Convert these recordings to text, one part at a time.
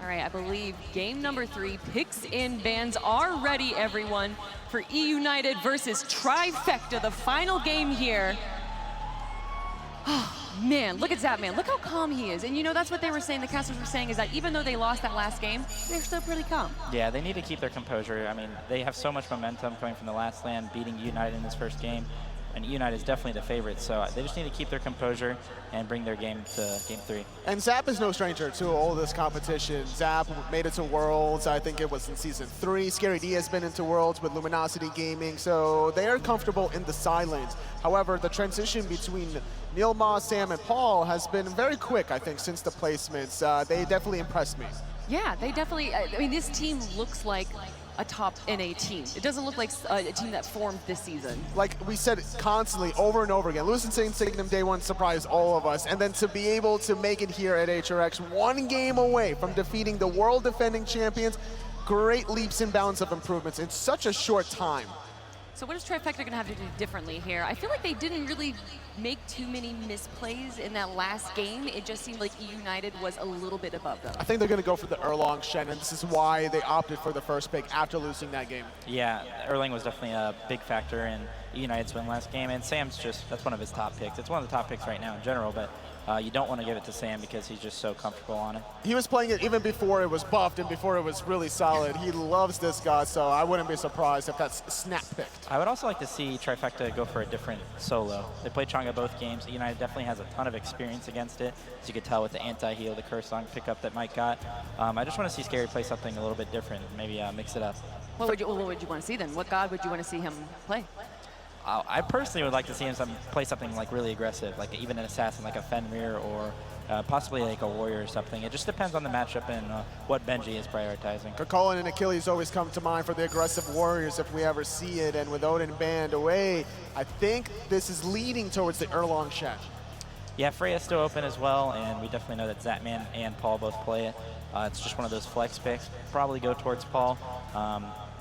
All right, I believe game number 3, picks and bans are ready, everyone, for eUnited versus Trifecta, the final game here. Oh, man, look at Zapman. Look how calm he is. And you know, that's what they were saying, the casters were saying, is that even though they lost that last game, they're still pretty calm. Yeah, they need to keep their composure. I mean, they have so much momentum coming from the last land, beating eUnited in this first game. And eUnited is definitely the favorite, so they just need to keep their composure and bring their game to game 3. And Zap is no stranger to all this competition. Zap made it to Worlds, I think it was in Season 3. Scary D has been into Worlds with Luminosity Gaming, so they are comfortable in the silence. However, the transition between NeiruMah, Sam, and Paul has been very quick, I think, since the placements. They definitely impressed me. Yeah, they definitely, I mean, this team looks like a top NA team. It doesn't look like a team that formed this season. Like we said constantly, over and over again, losing St. Signum day 1 surprised all of us, and then to be able to make it here at HRX, 1 game away from defeating the world defending champions, great leaps and bounds of improvements in such a short time. So what is Trifecta going to have to do differently here? I feel like they didn't really make too many misplays in that last game. It just seemed like eUnited was a little bit above them. I think they're going to go for the Erlang Shen, and this is why they opted for the first pick after losing that game. Yeah, Erlang was definitely a big factor in eUnited's win last game, and Sam's just, that's one of his top picks. It's one of the top picks right now in general, but you don't want to give it to Sam because he's just so comfortable on it. He was playing it even before it was buffed and before it was really solid. He loves this guy, so I wouldn't be surprised if that's snap picked. I would also like to see Trifecta go for a different solo. They played Chang'e both games. eUnited definitely has a ton of experience against it, as you could tell with the anti-heal, the curse song pickup that Mike got. I just want to see Scary play something a little bit different, maybe mix it up. What would you want to see then? What god would you want to see him play? I personally would like to see him play something like really aggressive, like even an assassin, like a Fenrir, or possibly like a warrior or something. It just depends on the matchup and what Benji is prioritizing. Kakolin and Achilles always come to mind for the aggressive warriors if we ever see it, and with Odin banned away, I think this is leading towards the Erlang Shen. Yeah, Freya's still open as well, and we definitely know that Zapman and Paul both play it. It's just one of those flex picks. Probably go towards Paul.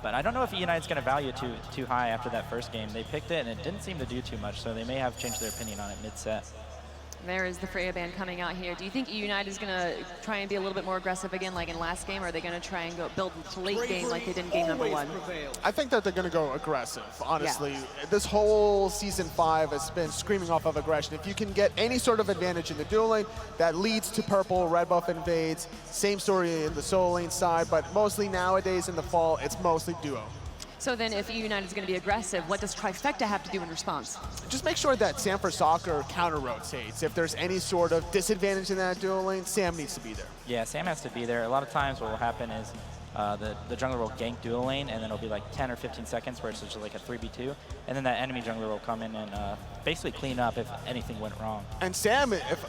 But I don't know if eUnited's going to value it too high after that first game. They picked it, and it didn't seem to do too much, so they may have changed their opinion on it mid-set. There is the Freya ban coming out here. Do you think eUnited is going to try and be a little bit more aggressive again like in last game, or are they going to try and go build late game like they did in game number 1? I think that they're going to go aggressive, honestly. Yeah. This whole Season 5 has been screaming off of aggression. If you can get any sort of advantage in the dual lane, that leads to purple, red buff invades. Same story in the solo lane side, but mostly nowadays in the fall, it's mostly duo. So then if eUnited is going to be aggressive, what does Trifecta have to do in response? Just make sure that Sam for Soccer counter-rotates. If there's any sort of disadvantage in that dual lane, Sam needs to be there. Yeah, Sam has to be there. A lot of times what will happen is the jungler will gank dual lane, and then it'll be like 10 or 15 seconds where it's just like a 3v2, and then that enemy jungler will come in and basically clean up if anything went wrong. And Sam, if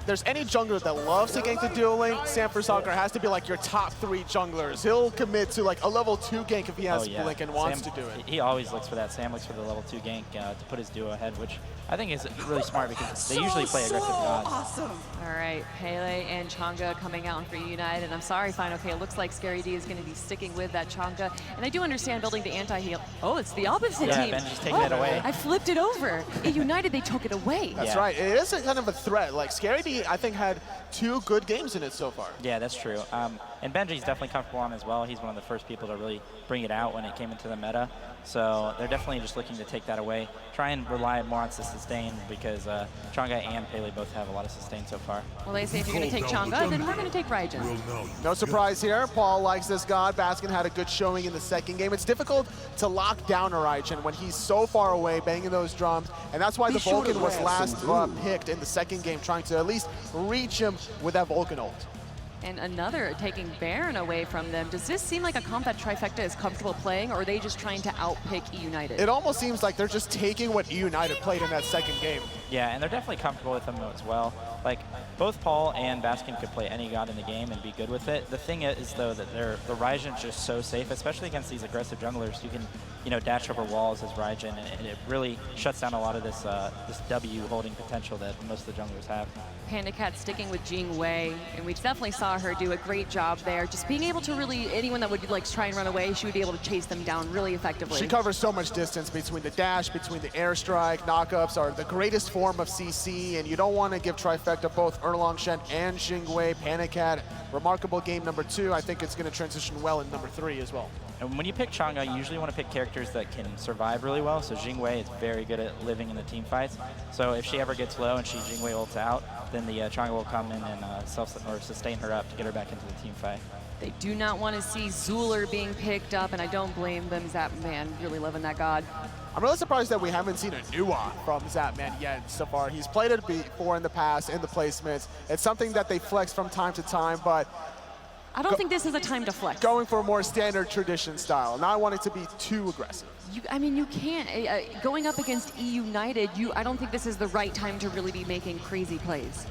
there's any jungler that loves to gank the dual lane, Sam for Soccer has to be like your top 3 junglers. He'll commit to like a level 2 gank if he has Blink and wants to do it. He always looks for that. Sam looks for the level 2 gank to put his duo ahead, which I think is really smart because they usually play aggressive gods. Awesome. All right, Pele and Chang'e coming out for eUnited, and I'm sorry, fine, okay, it looks like Scary D is going to be sticking with that Chang'e, and I do understand building the anti-heal. Oh, it's the opposite team. Yeah, Benji's taking it away. I flipped it over. eUnited, they took it away. That's right. It is a kind of a threat. Like, Scary D, I think, had 2 good games in it so far. Yeah, that's true. And Benji's definitely comfortable on as well. He's one of the first people to really bring it out when it came into the meta. So they're definitely just looking to take that away. Try and rely more on sustain because Chang'e and Pele both have a lot of sustain so far. Well, they say if you're going to take Chang'e, then we're going to take Raijin. No surprise here. Paul likes this god. Baskin had a good showing in the second game. It's difficult to lock down a Raijin when he's so far away, banging those drums. And that's why the Vulcan was last picked in the second game, trying to at least reach him with that Vulcan ult. And another taking Baron away from them. Does this seem like a comp that Trifecta is comfortable playing, or are they just trying to outpick eUnited? It almost seems like they're just taking what eUnited played in that second game. Yeah, and they're definitely comfortable with them as well. Like, both Paul and Baskin could play any god in the game and be good with it. The thing is, though, that the Raijin's just so safe, especially against these aggressive junglers. You can, you know, dash over walls as Raijin, and it really shuts down a lot of this this W holding potential that most of the junglers have. PandaCat sticking with Jing, and we definitely saw her do a great job there. Just being able to really, anyone that would like try and run away, she would be able to chase them down really effectively. She covers so much distance between the dash, between the airstrike, knockups are the greatest form form of CC, and you don't want to give Trifecta both Erlang, Shen, and Jingwei, PandaCat. Remarkable game number 2. I think it's going to transition well in number 3 as well. And when you pick Chang'e, you usually want to pick characters that can survive really well. So Jingwei is very good at living in the team fights. So if she ever gets low and she Jingwei ults out, then the Chang'e will come in and sustain her up to get her back into the team fight. They do not want to see Zuler being picked up, and I don't blame them. Zapman really loving that god. I'm really surprised that we haven't seen a NeiruMah from Zapman yet so far. He's played it before in the past, in the placements. It's something that they flex from time to time, but I don't think this is a time to flex. Going for a more standard tradition style, not wanting to be too aggressive. I mean, you can't. Going up against eUnited, I don't think this is the right time to really be making crazy plays.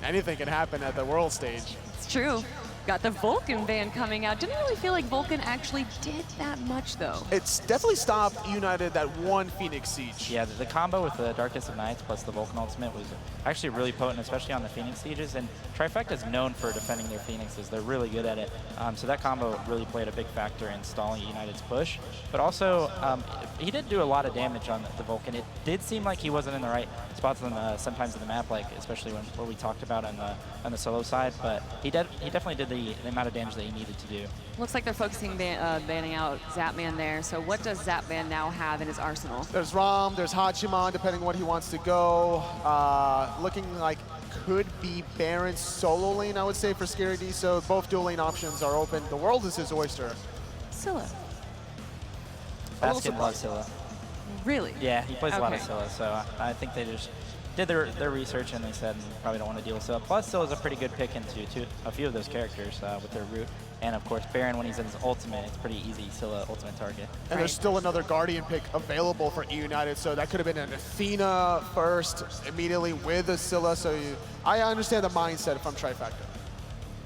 Anything can happen at the world stage. It's true. Got the Vulcan ban coming out. Didn't really feel like Vulcan actually did that much, though. It's definitely stopped eUnited that one Phoenix Siege. Yeah, the combo with the Darkest of Nights plus the Vulcan ultimate was actually really potent, especially on the Phoenix Sieges. And Trifecta is known for defending their Phoenixes. They're really good at it. So that combo really played a big factor in stalling eUnited's push. But also, he did do a lot of damage on the Vulcan. It did seem like he wasn't in the right spots sometimes in the map, like especially what we talked about on the solo side. But he definitely did the amount of damage that he needed to do. Looks like they're focusing banning out Zapman there. So what does Zapman now have in his arsenal? There's Ram, there's Hachiman, depending on what he wants to go. Looking like could be Baron solo lane, I would say, for Scary D. So both dual lane options are open. The world is his oyster. Scylla. Baskin loves Scylla. Really? Yeah, he plays a lot of Scylla, so I think they just did their research and they said probably don't want to deal with Scylla. Plus, Scylla's a pretty good pick into a few of those characters with their root. And of course, Baron, when he's in his ultimate, it's pretty easy Scylla ultimate target. And there's still another Guardian pick available for eUnited, so that could have been an Athena first, immediately with a Scylla. So I understand the mindset from Trifecta.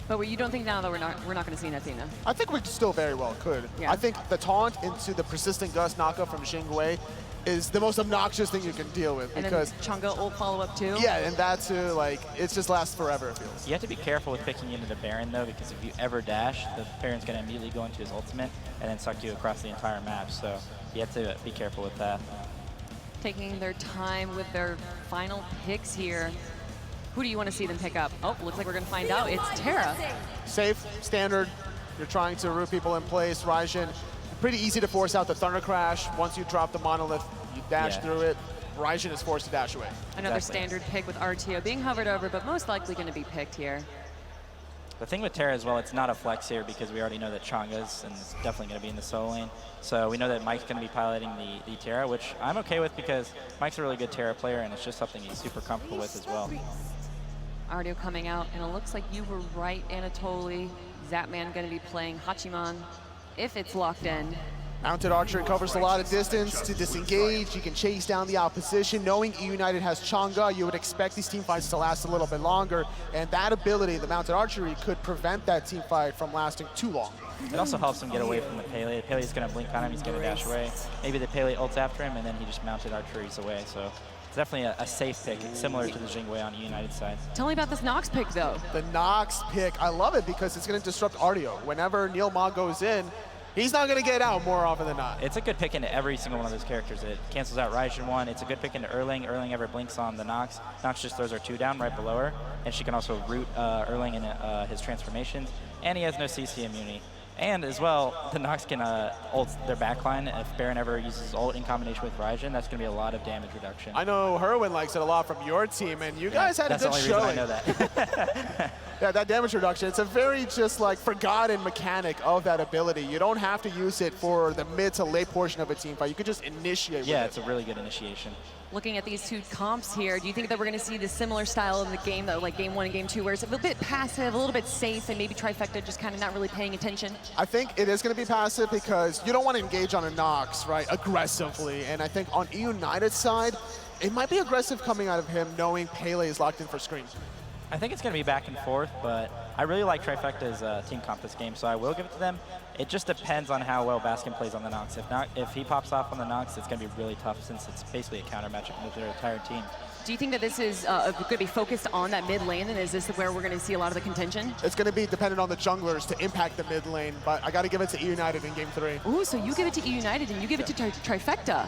But you don't think now that we're not going to see an Athena? I think we still very well could. Yeah. I think the taunt into the persistent gust knockup from Jingwei is the most obnoxious thing you can deal with, and because Chang'e ult follow-up too? Yeah, and that too, like, it just lasts forever, it feels. You have to be careful with picking into the Baron, though, because if you ever dash, the Baron's going to immediately go into his ultimate and then suck you across the entire map, so you have to be careful with that. Taking their time with their final picks here. Who do you want to see them pick up? Oh, looks like we're going to find out. It's Terra. Safe, standard. You're trying to root people in place. Raijin, pretty easy to force out the Thunder Crash. Once you drop the Monolith, you dash through it. Raijin is forced to dash away. Another standard pick with Artio being hovered over, but most likely going to be picked here. The thing with Terra as well, it's not a flex here because we already know that Chang'e's and it's definitely going to be in the solo lane. So we know that Mike's going to be piloting the Terra, which I'm okay with because Mike's a really good Terra player and it's just something he's super comfortable with as well. Artio coming out, and it looks like you were right, Anatoly. Zapman going to be playing Hachiman if it's locked in. Mounted archery covers a lot of distance to disengage. You can chase down the opposition. Knowing eUnited has Chang'e, you would expect these team fights to last a little bit longer. And that ability, the mounted archery, could prevent that team fight from lasting too long. It also helps him get away from the Pele. Pele's going to blink on him, he's going to dash away. Maybe the Pele ults after him, and then he just mounted archeries away. So it's definitely a safe pick, similar to the Jingwei on the eUnited side. Tell me about this Nox pick, though. The Nox pick, I love it because it's going to disrupt Artio. Whenever NeiruMah goes in, he's not going to get out more often than not. It's a good pick into every single one of those characters. It cancels out Raijin one. It's a good pick into Erlang. Erlang ever blinks on the Nox. Nox just throws her 2 down right below her, and she can also root Erlang in his transformations. And he has no CC immunity. And as well, the Nox can ult their backline. If Baron ever uses ult in combination with Raijin, that's going to be a lot of damage reduction. I know Herwin likes it a lot from your team, and you guys had a good showing. That's the only reason I know that. Yeah, that damage reduction, it's a very just like forgotten mechanic of that ability. You don't have to use it for the mid to late portion of a team fight. You could just initiate with it. Yeah, it's a really good initiation. Looking at these two comps here, do you think that we're going to see the similar style of the game, though, like Game 1 and Game 2, where it's a little bit passive, a little bit safe, and maybe Trifecta just kind of not really paying attention? I think it is going to be passive because you don't want to engage on a Nox, right, aggressively. And I think on eUnited's side, it might be aggressive coming out of him knowing Pele is locked in for Scream. I think it's going to be back and forth, but I really like Trifecta's team comp this game, so I will give it to them. It just depends on how well Baskin plays on the Nox. If he pops off on the Nox, it's going to be really tough since it's basically a counter matchup with their entire team. Do you think that this is going to be focused on that mid lane, and is this where we're going to see a lot of the contention? It's going to be dependent on the junglers to impact the mid lane, but I got to give it to eUnited in Game 3. Ooh, so you give it to eUnited and you give it to Trifecta.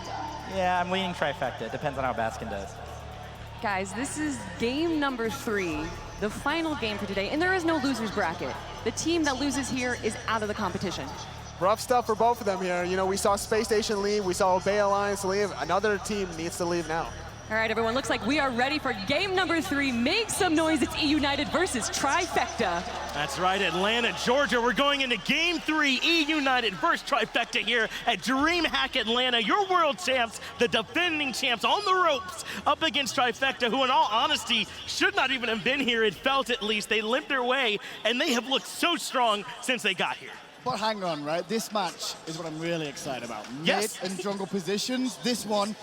Yeah, I'm leaning Trifecta. It depends on how Baskin does. Guys, this is game number 3, the final game for today, and there is no loser's bracket. The team that loses here is out of the competition. Rough stuff for both of them here. You know, we saw Space Station leave, we saw Bay Alliance leave. Another team needs to leave now. All right, everyone, looks like we are ready for game number 3. Make some noise, it's eUnited versus Trifecta. That's right, Atlanta, Georgia. We're going into game 3, eUnited versus Trifecta here at Dreamhack Atlanta. Your world champs, the defending champs on the ropes up against Trifecta, who in all honesty should not even have been here. It felt at least. They limped their way, and they have looked so strong since they got here. But hang on, right? This match is what I'm really excited about. Yes. Mid and jungle positions. This one,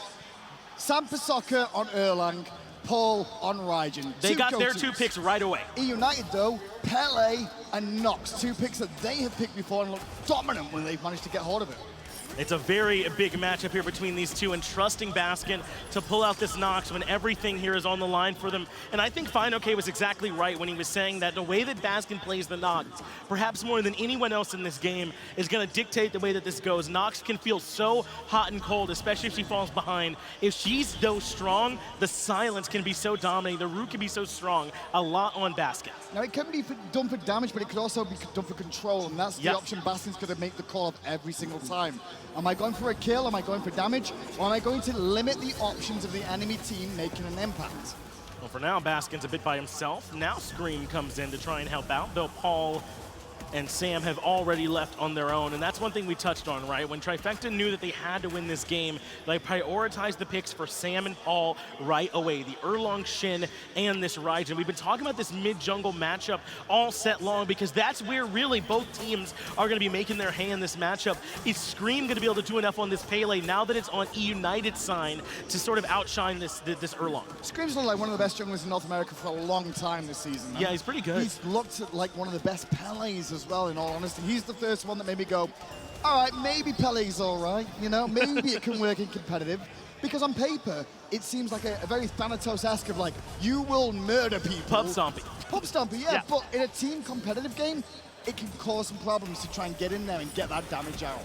Sam for Soccer on Erlang, Paul on Raijin. They got their 2 picks right away. eUnited though, Pele and Nox, 2 picks that they have picked before and looked dominant when they've managed to get hold of it. It's a very big matchup here between these two, and trusting Baskin to pull out this Nox when everything here is on the line for them. And I think FineOK was exactly right when he was saying that the way that Baskin plays the Nox, perhaps more than anyone else in this game, is going to dictate the way that this goes. Nox can feel so hot and cold, especially if she falls behind. If she's though strong, the silence can be so dominating. The root can be so strong. A lot on Baskin. Now it can be done for damage, but it could also be done for control, and that's the option Baskin's going to make the call of every single time. Am I going for a kill? Am I going for damage? Or am I going to limit the options of the enemy team making an impact? Well, for now, Baskin's a bit by himself. Now Scream comes in to try and help out, though Paul and Sam have already left on their own, and that's one thing we touched on, right? When Trifecta knew that they had to win this game, they prioritized the picks for Sam and Paul right away, the Erlang, Shen, and this Raijin. We've been talking about this mid-jungle matchup all set long because that's where really both teams are going to be making their hay in this matchup. Is Scream going to be able to do enough on this Pele now that it's on eUnited's side to sort of outshine this Erlang? Scream's looked like one of the best junglers in North America for a long time this season. Yeah, he's pretty good. He's looked like one of the best Pele's as well, in all honesty. He's the first one that made me go, all right, maybe Pele's all right, you know, maybe it can work in competitive. Because on paper, it seems like a very Thanatos-esque of like, you will murder people. Pub stomping. Pub stomping, yeah, but in a team competitive game, it can cause some problems to try and get in there and get that damage out.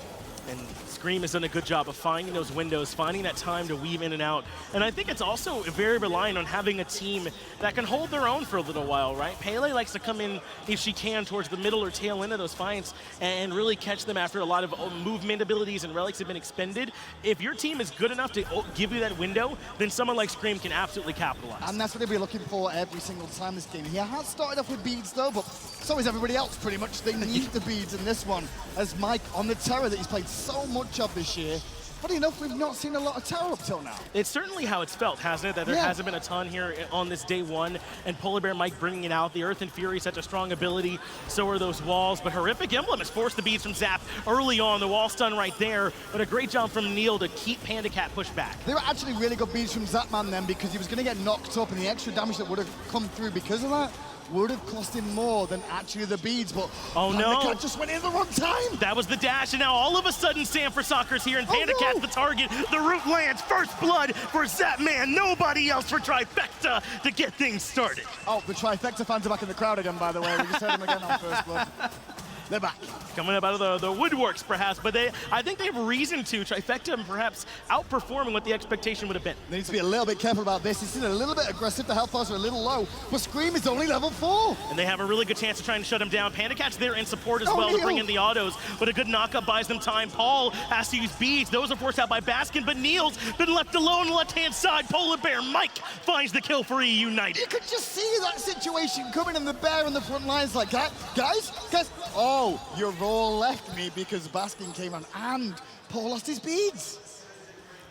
And Scream has done a good job of finding those windows, finding that time to weave in and out. And I think it's also very reliant on having a team that can hold their own for a little while, right? Pele likes to come in, if she can, towards the middle or tail end of those fights and really catch them after a lot of movement abilities and relics have been expended. If your team is good enough to give you that window, then someone like Scream can absolutely capitalize. And that's what they'll be looking for every single time this game. He has started off with beads though, but so is everybody else pretty much. They need the beads in this one, as Mike on the Terra that he's played so much of this year. Funny enough, we've not seen a lot of Terra up till now. It's certainly how it's felt, hasn't it? That there hasn't been a ton here on this day 1, and PolarBearMike bringing it out. The Earth and Fury, such a strong ability. So are those walls, but Horrific Emblem has forced the beads from Zap early on. The wall stun right there, but a great job from Neil to keep PandaCat pushed back. They were actually really good beads from Zapman then, because he was going to get knocked up, and the extra damage that would have come through because of that would have cost him more than actually the beads, but oh no, PandaCat just went in the wrong time. That was the dash, and now all of a sudden Sam for Soccer's here, and PandaCat's the target. The root lands, first blood for Zapman, nobody else for Trifecta to get things started. Oh, the Trifecta fans are back in the crowd again, by the way. We just heard them again on first blood. They're back. Coming up out of the woodworks, perhaps, but I think they have reason to. Trifecta perhaps outperforming what the expectation would have been. They need to be a little bit careful about this. It's a little bit aggressive. The health bars are a little low, but Scream is only level 4. And they have a really good chance to try and shut him down. PandaCat's there in support as well to bring in the autos, but a good knockup buys them time. Paul has to use beads. Those are forced out by Baskin, but Neil's been left alone on the left-hand side. PolarBearMike finds the kill for eUnited. You could just see that situation coming, and the bear on the front lines like, guys, oh, you're all left me because Baskin came on and Paul lost his beads.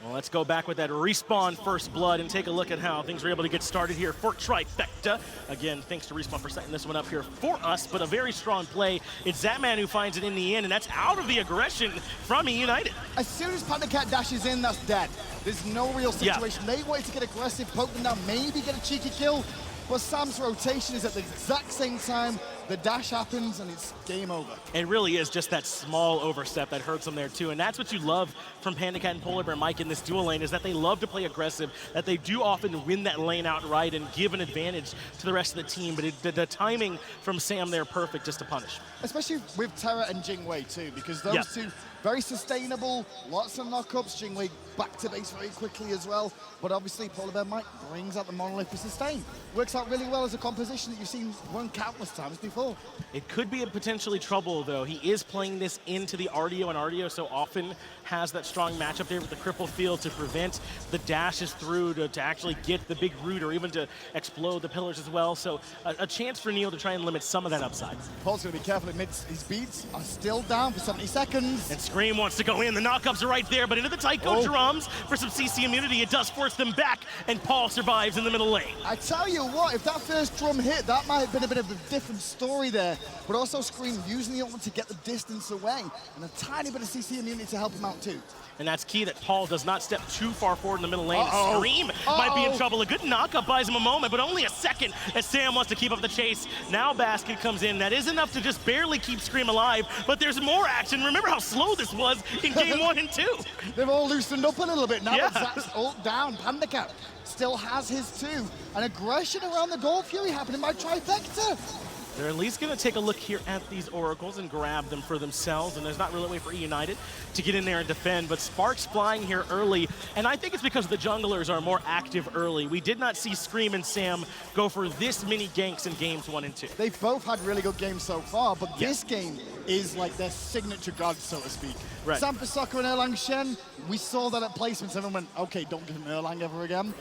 Well, let's go back with that Respawn first blood and take a look at how things were able to get started here for Trifecta. Again, thanks to Respawn for setting this one up here for us, but a very strong play. It's Zapman who finds it in the end, and that's out of the aggression from eUnited. As soon as PandaCat dashes in, that's dead. There's no real situation. They wanted to get aggressive, poke them down, maybe get a cheeky kill, but Sam's rotation is at the exact same time the dash happens and it's game over. It really is just that small overstep that hurts them there too, and that's what you love from PandaCat and PolarBearMike in this dual lane, is that they love to play aggressive, that they do often win that lane outright and give an advantage to the rest of the team, but the timing from Sam there perfect just to punish. Especially with Terra and Jingwei too, because those two, very sustainable, lots of knockups. Jingwei back to base very quickly as well, but obviously PolarBearMike brings out the monolith for sustain. Works out really well as a composition that you've seen run countless times before. It could be a potentially trouble though. He is playing this into the Artio, and Artio so often has that strong matchup there with the cripple field to prevent the dashes through to actually get the big root or even to explode the pillars as well. So a chance for Neil to try and limit some of that upside. Paul's going to be careful amidst his beats are still down for 70 seconds. And Scream wants to go in. The knockups are right there, but into the Taiko drums for some CC immunity. It does force them back, and Paul survives in the middle lane. I tell you what, if that first drum hit, that might have been a bit of a different story there. But also Scream using the ultimate to get the distance away, and a tiny bit of CC immunity to help him out too. And that's key, that Paul does not step too far forward in the middle lane. Scream might be in trouble. A good knockup buys him a moment, but only a second as Sam wants to keep up the chase. Now Baskin comes in. That is enough to just barely keep Scream alive, but there's more action. Remember how slow this was in game 1 and 2. They've all loosened up a little bit now. That's ult down. PandaCat still has his 2. An aggression around the Gold Fury happening by Trifecta. They're at least going to take a look here at these oracles and grab them for themselves, and there's not really a way for eUnited to get in there and defend, but Sparks flying here early, and I think it's because the junglers are more active early. We did not see Scream and Sam go for this many ganks in games 1 and 2. They've both had really good games so far, but this game is like their signature god, so to speak. Right. Sam for Soccer and Erlang Shen, we saw that at placements. Everyone went, okay, don't give him Erlang ever again.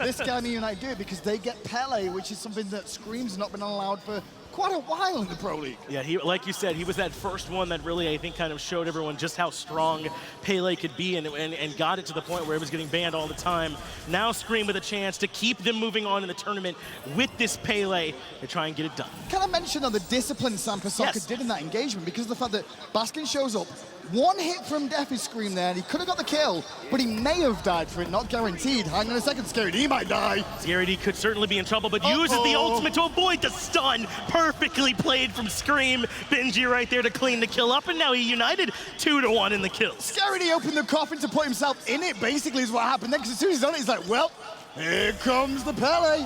This game eUnited do it because they get Pele, which is something that Scream's not been allowed for quite a while in the Pro League. Yeah, he, like you said, he was that first one that really, I think, kind of showed everyone just how strong Pele could be and got it to the point where it was getting banned all the time. Now Scream with a chance to keep them moving on in the tournament with this Pele to try and get it done. Can I mention the discipline Sam for Soccer did in that engagement, because of the fact that Baskin shows up, one hit from Death is Scream there, and he could have got the kill, but he may have died for it, not guaranteed. Hang on a second, Scary D might die. Scary D could certainly be in trouble, but uses the ultimate to avoid the stun. Perfectly played from Scream. Benji right there to clean the kill up, and now eUnited 2-1 in the kills. Scary D opened the coffin to put himself in it, basically, is what happened then, because as soon as he's done it, he's like, well, here comes the Pele.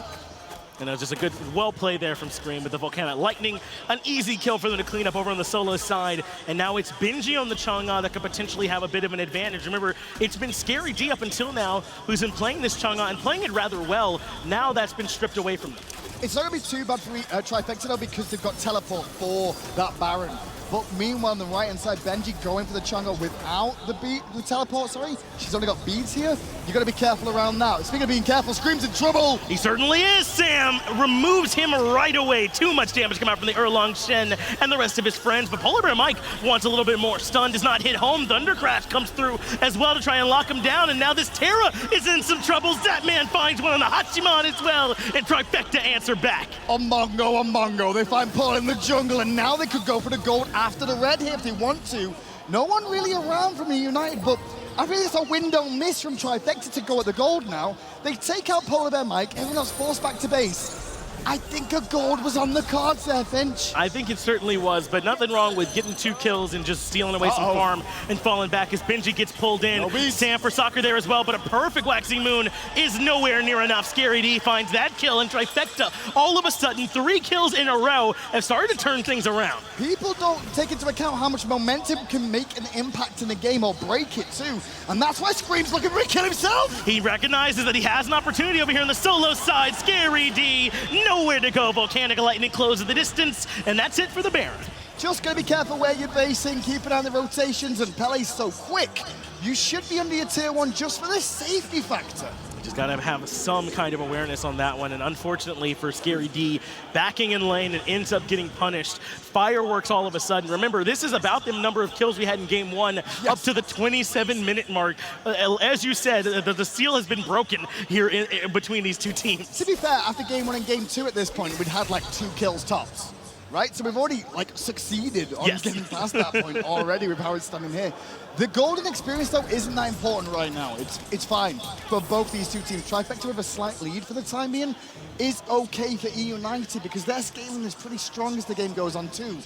And it was just a good, well play there from Scream with the Volcanic Lightning. An easy kill for them to clean up over on the solo side. And now it's Benji on the Chang'e that could potentially have a bit of an advantage. Remember, it's been Scary D up until now who's been playing this Chang'e and playing it rather well. Now that's been stripped away from them. It's not going to be too bad for Trifecta though, because they've got teleport for that Baron. But meanwhile, on the right-hand side, Benji going for the Chang'e without the teleport, sorry. She's only got beads here. You got to be careful around now. Speaking of being careful, Scream's in trouble. He certainly is. Sam removes him right away. Too much damage come out from the Erlang Shen and the rest of his friends, but PolarBearMike wants a little bit more. Stun does not hit home. Thunder Crash comes through as well to try and lock him down, and now this Terra is in some trouble. Zapman finds one on the Hachiman as well, and Trifecta answer back. On Mongo. They find Paul in the jungle, and now they could go for the gold after the red here if they want to. No one really around from eUnited, but I think it's a window miss from Trifecta to go at the gold now. They take out PolarBearMike, everyone else forced back to base. I think a gold was on the cards there, Finch. I think it certainly was, but nothing wrong with getting 2 kills and just stealing away some farm and falling back as Benji gets pulled in. Sam for Soccer there as well, but a perfect Waxing Moon is nowhere near enough. Scary D finds that kill, and Trifecta, all of a sudden, 3 kills in a row have started to turn things around. People don't take into account how much momentum can make an impact in the game or break it too, and that's why Scream's looking for a kill himself. He recognizes that he has an opportunity over here on the solo side. Scary D, nowhere to go. Volcanic Lightning closes the distance, and that's it for the Baron. Just gotta be careful where you're basing, keep an eye on the rotations, and Pele's so quick. You should be under your tier 1 just for the safety factor. Just gotta have some kind of awareness on that one, and unfortunately for Scary D, backing in lane and ends up getting punished. Fireworks all of a sudden. Remember, this is about the number of kills we had in game 1, up to the 27-minute mark. As you said, the seal has been broken here in between these two teams. To be fair, after game 1 and game 2 at this point, we'd had like 2 kills tops. right? So we've already like succeeded on getting past that point already with how it's standing here. The golden experience though isn't that important right now. It's fine for both these two teams. Trifecta with a slight lead for the time being is okay for eUnited because their scaling is pretty strong as the game goes on too.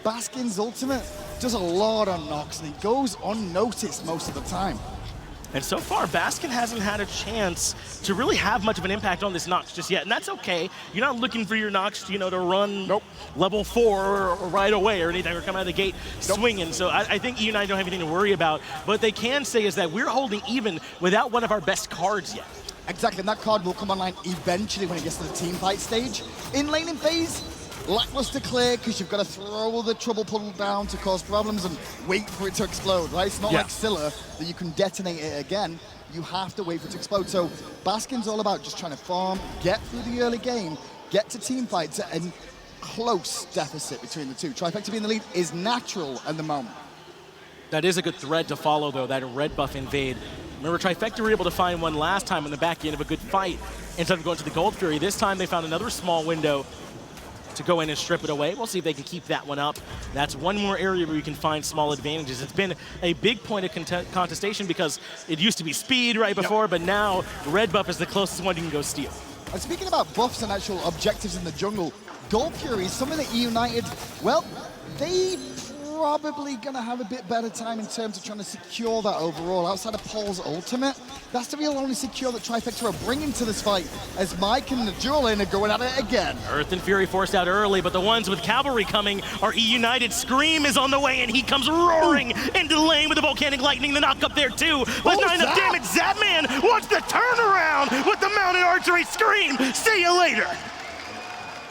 Baskin's ultimate does a lot on Nox and he goes unnoticed most of the time. And so far, Baskin hasn't had a chance to really have much of an impact on this Nox just yet, and that's okay. You're not looking for your Nox, you know, to run level 4 right away or anything, or come out of the gate swinging. So I think eUnited don't have anything to worry about. What they can say is that we're holding even without one of our best cards yet. Exactly, and that card will come online eventually when it gets to the team fight stage. In laning phase, lackluster clear because you've got to throw the trouble puddle down to cause problems and wait for it to explode, right? It's not like Scylla that you can detonate it again. You have to wait for it to explode. So Baskin's all about just trying to farm, get through the early game, get to team fights, and close deficit between the two. Trifecta being the lead is natural at the moment. That is a good thread to follow, though, that red buff invade. Remember, Trifecta were able to find one last time on the back end of a good fight instead of going to the Gold Fury. This time they found another small window to go in and strip it away. We'll see if they can keep that one up. That's one more area where you can find small advantages. It's been a big point of contestation because it used to be speed right before, but now red buff is the closest one you can go steal. And speaking about buffs and actual objectives in the jungle, Gold Fury is something that eUnited, well, they probably going to have a bit better time in terms of trying to secure that overall. Outside of Paul's ultimate, that's the real only secure that Trifecta are bringing to this fight as Mike and the dual lane are going at it again. Earth and Fury forced out early, but the ones with cavalry coming are eUnited. Scream is on the way, and he comes roaring into the lane with the volcanic lightning, the knock up there too. But not enough damage. Zapman wants the turnaround with the mounted archery. Scream, see you later.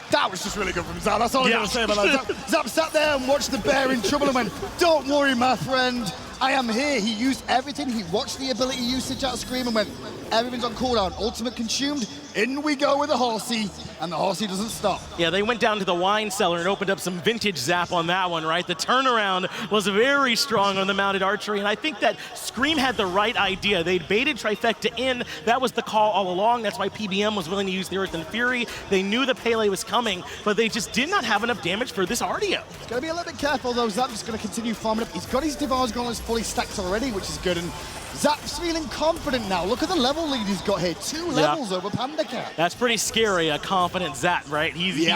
That was just really good from Zap. That's all I'm going to say about that. Zap sat there and watched the bear in trouble and went, "Don't worry, my friend. I am here." He used everything. He watched the ability usage out of Scream and went, "Everything's on cooldown. Ultimate consumed. In we go with the horsey." And the horsey doesn't stop. Yeah, they went down to the wine cellar and opened up some vintage Zap on that one, right? The turnaround was very strong on the mounted archery, and I think that Scream had the right idea. They'd baited Trifecta in. That was the call all along. That's why PBM was willing to use the Earth and Fury. They knew the Pele was coming, but they just did not have enough damage for this Artio. He's going to be a little bit careful, though. Zap's just going to continue farming up. He's got his Devour's Gauntlets fully stacked already, which is good, and Zap's feeling confident now. Look at the level lead he's got here. 2 levels over PandaCat. That's pretty scary, a confident Zap, right? He's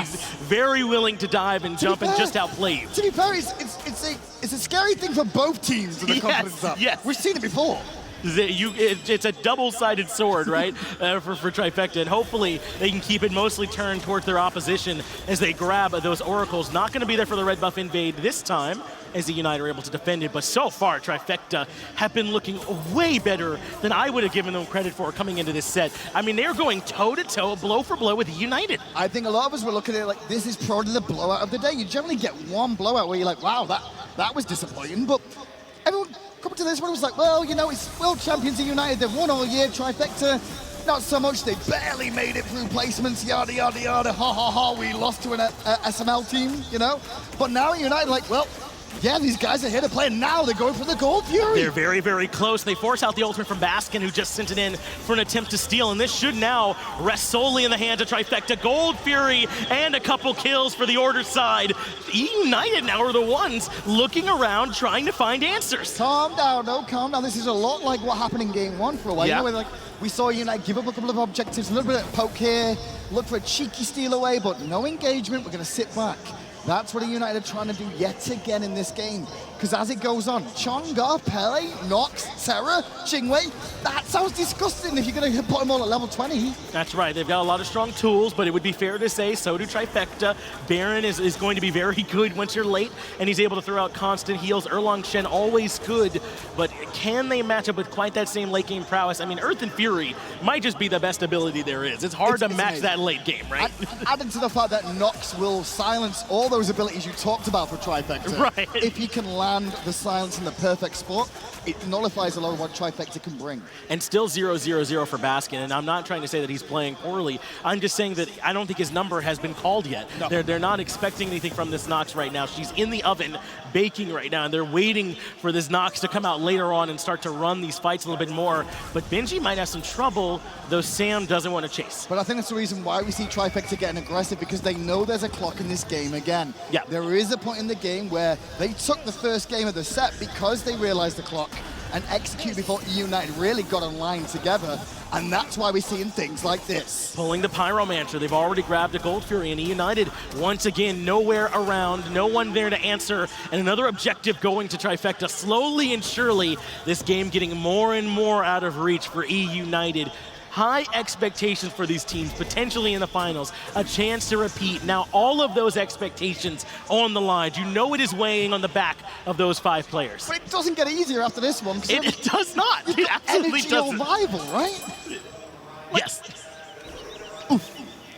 very willing to dive and jump and just outplay you. To be fair, it's a scary thing for both teams with the confidence Zap. Yes. We've seen it before. It's a double-sided sword, right, for Trifecta, and hopefully they can keep it mostly turned towards their opposition as they grab those oracles. Not going to be there for the red buff invade this time, as the United are able to defend it, but so far Trifecta have been looking way better than I would have given them credit for coming into this set. I mean, they're going toe-to-toe, blow for blow with United. I think a lot of us were looking at it like, this is probably the blowout of the day. You generally get one blowout where you're like, wow, that was disappointing, but everyone coming to this one was like, well, you know, it's world champions of United. They've won all year. Trifecta, not so much. They barely made it through placements, yada, yada, yada. Ha, ha, ha. We lost to an SML team, you know? But now United, like, well, yeah, these guys are here to play, and now they're going for the Gold Fury. They're very, very close. They force out the ultimate from Baskin, who just sent it in for an attempt to steal, and this should now rest solely in the hands of Trifecta. Gold Fury and a couple kills for the Order side. eUnited now are the ones looking around, trying to find answers. Calm down, no, calm down. This is a lot like what happened in Game 1 for a while. Yeah. You know, like, we saw United give up a couple of objectives, a little bit of poke here, look for a cheeky steal away, but no engagement. We're going to sit back. That's what United are trying to do yet again in this game. Because as it goes on, Chang'e, Pele, Nox, Terra, Jing, that sounds disgusting if you're going to put them all at level 20. That's right. They've got a lot of strong tools, but it would be fair to say so do Trifecta. Baron is going to be very good once you're late, and he's able to throw out constant heals. Erlang, Shen, always good, but can they match up with quite that same late game prowess? I mean, Earth and Fury might just be the best ability there is. It's hard to match amazing. That late game, right? Added to the fact that Nox will silence all those abilities you talked about for Trifecta. Right. If you can land the silence in the perfect spot, it nullifies a lot of what Trifecta can bring. And still 0-0-0 for Baskin, and I'm not trying to say that he's playing poorly. I'm just saying that I don't think his number has been called yet. No. They're not expecting anything from this Nox right now. She's in the oven baking right now, and they're waiting for this Nox to come out later on and start to run these fights a little bit more. But Benji might have some trouble, though Sam doesn't want to chase. But I think that's the reason why we see Trifecta getting aggressive, because they know there's a clock in this game again. again. Yeah. There is a point in the game where they took the first game of the set because they realized the clock and execute before eUnited really got online together. And that's why we're seeing things like this. Pulling the Pyromancer. They've already grabbed a Gold Fury, and eUnited, once again, nowhere around, no one there to answer, and another objective going to Trifecta. Slowly and surely, this game getting more and more out of reach for eUnited. High expectations for these teams, potentially in the finals, a chance to repeat. Now, all of those expectations on the line. You know it is weighing on the back of those 5 players. But it doesn't get easier after this one. It does not. It absolutely doesn't. Rival, right? Yes.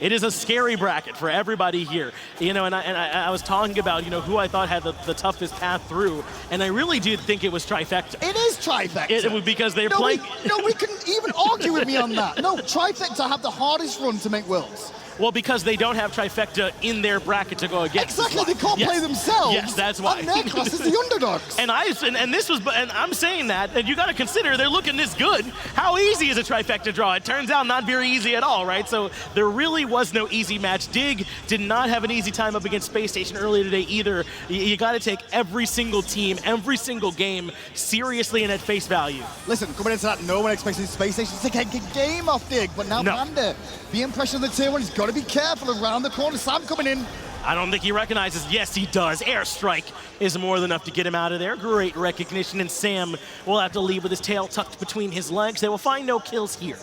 It is a scary bracket for everybody here. You know, and I was talking about, you know, who I thought had the toughest path through, and I really did think it was Trifecta. It is Trifecta. It was because they're playing. No, we couldn't even argue with me on that. No, Trifecta have the hardest run to make Worlds. Well, because they don't have Trifecta in their bracket to go against. Exactly, they can't play themselves. Yes, that's why. And their class is the underdogs. And I'm saying that, and you got to consider they're looking this good. How easy is a Trifecta draw? It turns out not very easy at all, right? So there really was no easy match. Dig did not have an easy time up against Space Station earlier today either. You got to take every single team, every single game seriously and at face value. Listen, coming into that, no one expected Space Station to take a game off Dig, but now Panda, the impression of the tier 1, he's got to be careful around the corner. Sam coming in. I don't think he recognizes. Yes, he does. Airstrike is more than enough to get him out of there. Great recognition, and Sam will have to leave with his tail tucked between his legs. They will find no kills here.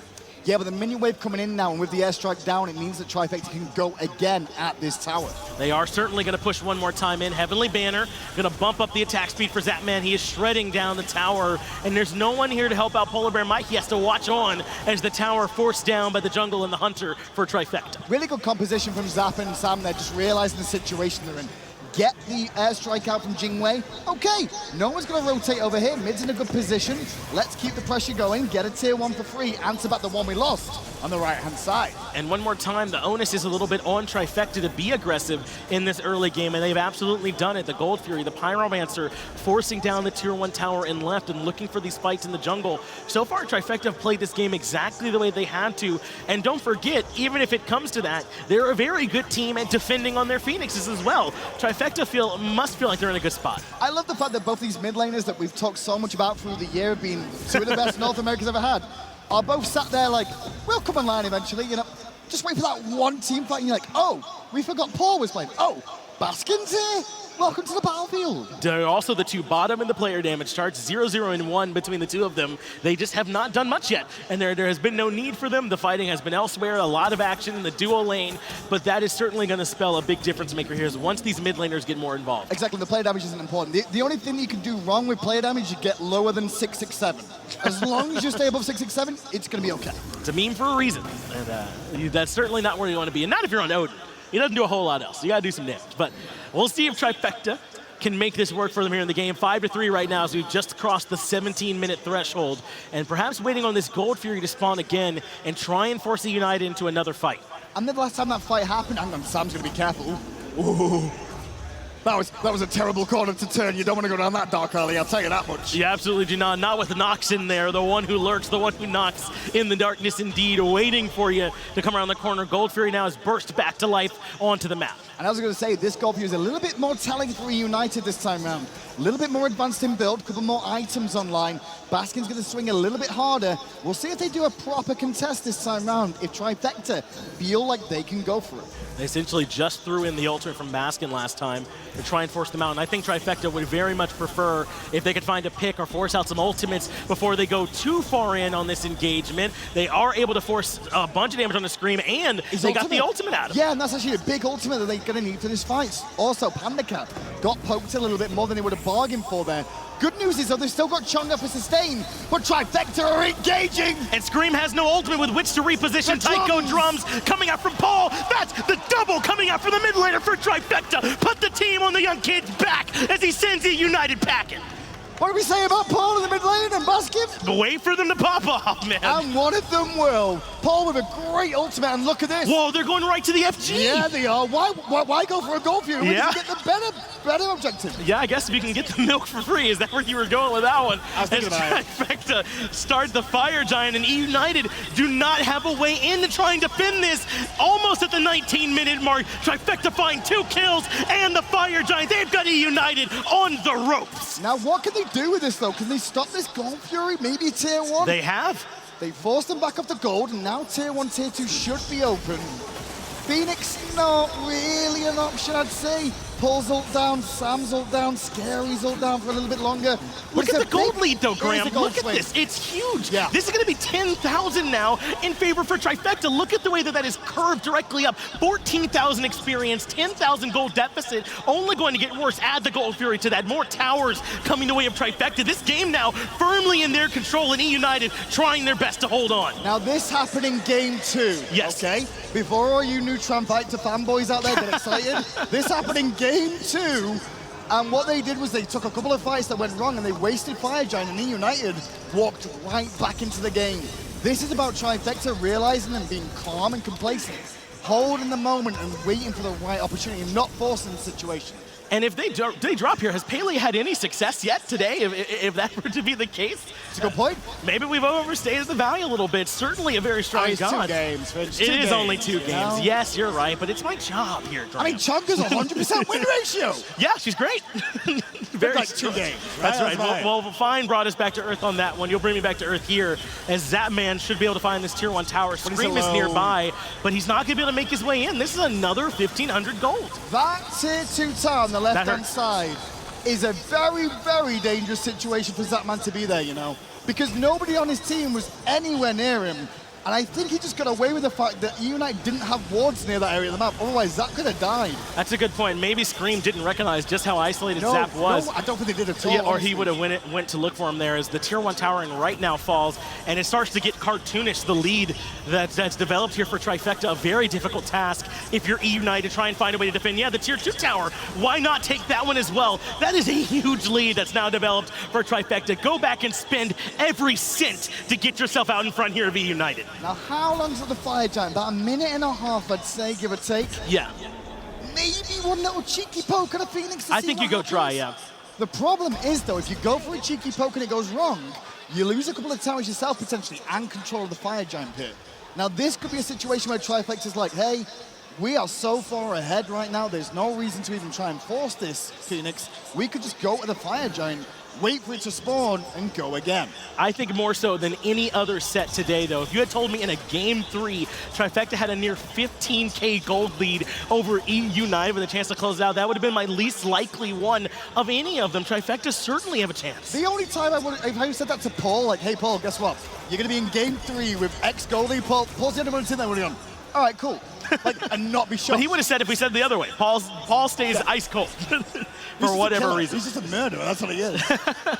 Yeah, but the minion wave coming in now, and with the airstrike down, it means that Trifecta can go again at this tower. They are certainly going to push one more time in. Heavenly Banner going to bump up the attack speed for Zapman. He is shredding down the tower, and there's no one here to help out PolarBearMike. He has to watch on as the tower forced down by the jungle and the hunter for Trifecta. Really good composition from Zapman and Sam there, just realizing the situation they're in. Get the airstrike out from Jingwei. Okay, no one's going to rotate over here. Mid's in a good position. Let's keep the pressure going. Get a tier 1 for free. Answer back the one we lost on the right-hand side. And one more time, the onus is a little bit on Trifecta to be aggressive in this early game, and they've absolutely done it. The Gold Fury, the Pyromancer, forcing down the tier 1 tower and left and looking for these fights in the jungle. So far, Trifecta have played this game exactly the way they had to. And don't forget, even if it comes to that, they're a very good team at defending on their Phoenixes as well. Trifecta must feel like they're in a good spot. I love the fact that both these mid laners that we've talked so much about through the year have been two of the best North America's ever had, are both sat there like, we'll come online eventually, you know, just wait for that one team fight, and you're like, oh, we forgot Paul was playing. Oh, Baskin's here? Welcome to the battlefield. They're also the 2 bottom in the player damage charts, 0-0 and 1 between the 2 of them. They just have not done much yet, and there has been no need for them. The fighting has been elsewhere, a lot of action in the duo lane, but that is certainly going to spell a big difference maker here once these mid laners get more involved. Exactly, the player damage isn't important. The only thing you can do wrong with player damage is you get lower than 667. As long as you stay above 667, it's going to be okay. It's a meme for a reason, and that's certainly not where you want to be, and not if you're on Odin. He doesn't do a whole lot else. You got to do some damage, but we'll see if Trifecta can make this work for them here in the game. 5-3 right now as we've just crossed the 17-minute threshold, and perhaps waiting on this Gold Fury to spawn again and try and force eUnited into another fight. And then the last time that fight happened, hang on, Sam's going to be careful. Ooh. That was a terrible corner to turn. You don't want to go down that dark alley, I'll tell you that much. You absolutely do not. Not with Nox in there, the one who lurks, the one who knocks in the darkness indeed, waiting for you to come around the corner. Gold Fury now has burst back to life onto the map. And I was going to say, this Gold Fury is a little bit more telling for eUnited this time round. A little bit more advanced in build, a couple more items online. Baskin's going to swing a little bit harder. We'll see if they do a proper contest this time round, if Trifecta feel like they can go for it. They essentially just threw in the ultimate from Baskin last time to try and force them out, and I think Trifecta would very much prefer if they could find a pick or force out some ultimates before they go too far in on this engagement. They are able to force a bunch of damage on the Scream, and they got the ultimate out of it. Yeah, and that's actually a big ultimate that they're going to need for this fight. Also, PandaCat got poked a little bit more than they would have bargained for there. Good news is, though, they've still got Chang'e for sustain, but Trifecta are engaging! And Scream has no ultimate with which to reposition. Tycho drums coming out from Paul. That's the double coming out from the mid laner for Trifecta. Put the team on the young kid's back as he sends eUnited packing. What do we say about Paul in the mid lane and Baskin? But wait for them to pop off, man. And one of them will. Paul with a great ultimate, and look at this. Whoa, they're going right to the FG. Yeah, they are. Why go for a gold fury when you can get the better objective? Yeah, I guess if you can get the milk for free, is that where you were going with that one? I was thinking about it. Trifecta start the Fire Giant, and eUnited do not have a way in to try and defend this. Almost at the 19-minute mark, Trifecta find 2 kills, and the Fire Giant, they've got eUnited on the ropes. Now, what can they do with this, though? Can they stop this gold fury? Maybe tier 1? They have. They forced them back up to gold, and now tier 1, tier 2 should be open. Phoenix, not really an option, I'd say. Paul's ult down, Sam's ult down, Scary's ult down for a little bit longer. Look at the gold lead, though, Graham. Look at this. It's huge. Yeah. This is going to be 10,000 now in favor for Trifecta. Look at the way that is curved directly up. 14,000 experience, 10,000 gold deficit. Only going to get worse. Add the Gold Fury to that. More towers coming the way of Trifecta. This game now firmly in their control, and eUnited trying their best to hold on. Now, this happened in game 2. Yes. Okay? Before all you new Trifecta fanboys out there get excited, this happened in game 2. And what they did was they took a couple of fights that went wrong and they wasted Fire Giant, and eUnited walked right back into the game. This is about Trifecta realizing and being calm and complacent, holding the moment and waiting for the right opportunity and not forcing the situation. And if they drop here, has Pele had any success yet today, if that were to be the case? It's a good point. Maybe we've overstated the value a little bit. Certainly a very strong It's god. 2 games, Vince. It is only 2 you games. know? Yes, you're right, but it's my job here, Graham. I mean, Chang'e's 100% win ratio. Yeah, she's great. Very like 2 games. That's right. fine. Well, Fine brought us back to earth on that one. You'll bring me back to earth here, as Zapman should be able to find this tier 1 tower. Scream is nearby, but he's not going to be able to make his way in. This is another 1,500 gold. That tier 2 tower on the left-hand side is a very, very dangerous situation for Zapman to be there, you know, because nobody on his team was anywhere near him. And I think he just got away with the fact that eUnited didn't have wards near that area of the map. Otherwise, Zap could have died. That's a good point. Maybe Scream didn't recognize just how isolated Zap was. No, I don't think they did at all. Yeah, or he would have went to look for him there as the tier 1 towering right now falls, and it starts to get cartoonish, the lead that's developed here for Trifecta. A very difficult task if you're eUnited to try and find a way to defend. Yeah, the tier 2 tower, why not take that one as well? That is a huge lead that's now developed for Trifecta. Go back and spend every cent to get yourself out in front here of eUnited. Now, how long's the Fire Giant? About 1.5 minutes, I'd say, give or take. Yeah. Maybe one little cheeky poke at a Phoenix to I see think what you go happens. try, yeah. The problem is, though, if you go for a cheeky poke and it goes wrong, you lose a couple of towers yourself, potentially, and control of the Fire Giant pit. Now, this could be a situation where Trifecta's like, hey, we are so far ahead right now, there's no reason to even try and force this, Phoenix. We could just go to the Fire Giant, wait for it to spawn, and go again. I think more so than any other set today, though. If you had told me in a game 3, Trifecta had a near 15K gold lead over eUnited with a chance to close it out, that would have been my least likely one of any of them. Trifecta certainly have a chance. The only time if I said that to Paul, like, hey, Paul, guess what? You're going to be in game 3 with X goldie. Paul's the only one that's in there. What are you on? All right, cool. Like, and not be shocked. But he would have said if we said the other way. Paul stays ice cold for whatever reason. He's just a murderer, that's what he is.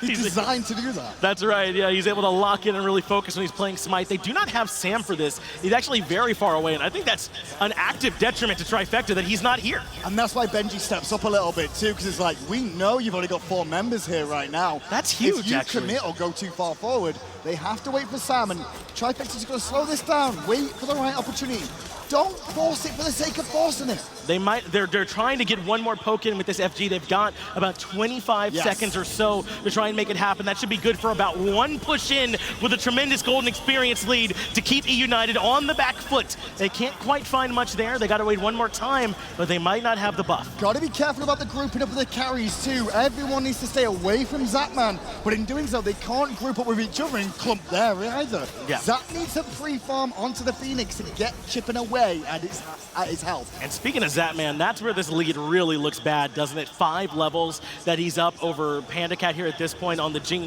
He's designed to do that. That's right, yeah, he's able to lock in and really focus when he's playing Smite. They do not have Sam for this. He's actually very far away, and I think that's an active detriment to Trifecta that he's not here. And that's why Benji steps up a little bit too, because it's like, we know you've only got 4 members here right now. That's huge, If you actually. commit or go too far forward, they have to wait for Sam, and Trifecta's going to slow this down, wait for the right opportunity. Don't force it for the sake of forcing it. They're trying to get one more poke in with this FG. They've got about 25 seconds or so to try and make it happen. That should be good for about 1 push in with a tremendous golden experience lead to keep eUnited on the back foot. They can't quite find much there. They got to wait 1 more time, but they might not have the buff. Got to be careful about the grouping up of the carries too. Everyone needs to stay away from Zapman, but in doing so, they can't group up with each other and clump there either. Yeah. Zap needs to pre-farm onto the Phoenix and get chipping away at his health. And speaking of Zapman, that's where this lead really looks bad, doesn't it? 5 levels that he's up over PandaCat here at this point on the Jing.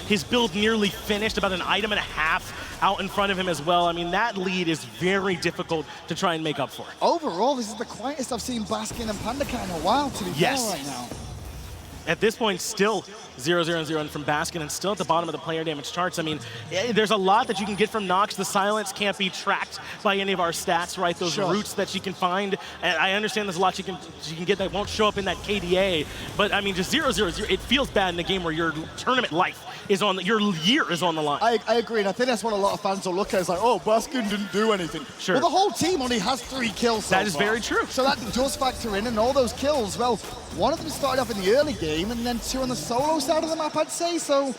His build nearly finished, about an item and a half out in front of him as well. I mean, that lead is very difficult to try and make up for. Overall, this is the quietest I've seen Baskin and PandaCat in a while, to be fair right now. at this point, still 0-0-0 from Baskin and still at the bottom of the player damage charts. I mean, there's a lot that you can get from Nox. The silence can't be tracked by any of our stats, right? Those roots that she can find. And I understand there's a lot she can get that won't show up in that KDA. But I mean, just 0-0-0, it feels bad in a game where your tournament life is on, your year is on the line. I agree, and I think that's what a lot of fans will look at. It's like, oh, Baskin didn't do anything. Sure. Well, the whole team only has 3 kills so That is far. very true. So that does factor in, and all those kills, well, one of them started off in the early game, and then 2 on the solo side of the map, I'd say. So,